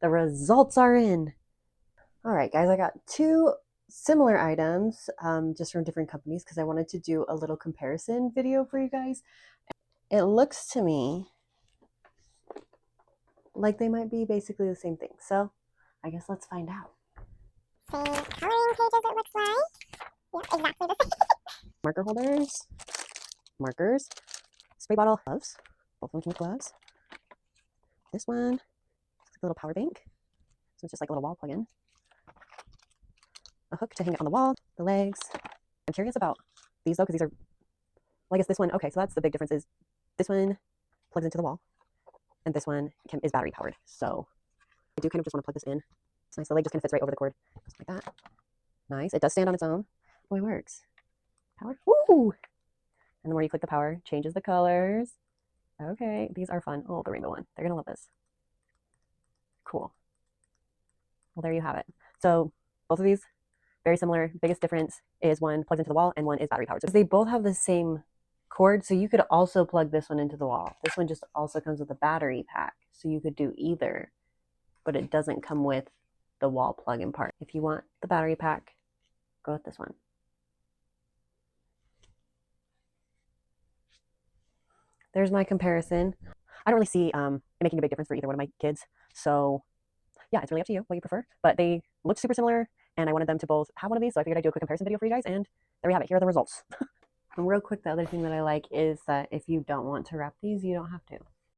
The results are in. All right, guys, I got two similar items just from different companies because I wanted to do a little comparison video for you guys. It looks to me like they might be basically the same thing. So I guess let's find out. Same coloring pages it looks like. Yeah, exactly the same. Marker holders, markers, spray bottle, gloves. Both of them came with gloves. This one looks like a little power bank. So it's just like a little wall plug-in. A hook to hang it on the wall, the legs. I'm curious about these though, because these are, well, I guess this one, okay, so that's the big difference is this one plugs into the wall and this one is battery powered. So I do kind of just want to plug this in. It's nice. The leg just kind of fits right over the cord, just like that. Nice. It does stand on its own. Boy, works. Power. Woo! And the more you click the power, changes the colors. Okay, these are fun. Oh, the rainbow one. They're gonna love this. Cool. Well, there you have it. So both of these, very similar. Biggest difference is one plugs into the wall and one is battery powered. So they both have the same cord, so you could also plug this one into the wall. This one just also comes with a battery pack, so you could do either, but it doesn't come with the wall plug-in part. If you want the battery pack, go with this one. There's my comparison. I don't really see it making a big difference for either one of my kids. So yeah, it's really up to you what you prefer. But they look super similar, and I wanted them to both have one of these, so I figured I'd do a quick comparison video for you guys, and there we have it. Here are the results. And real quick, the other thing that I like is that if you don't want to wrap these, you don't have to.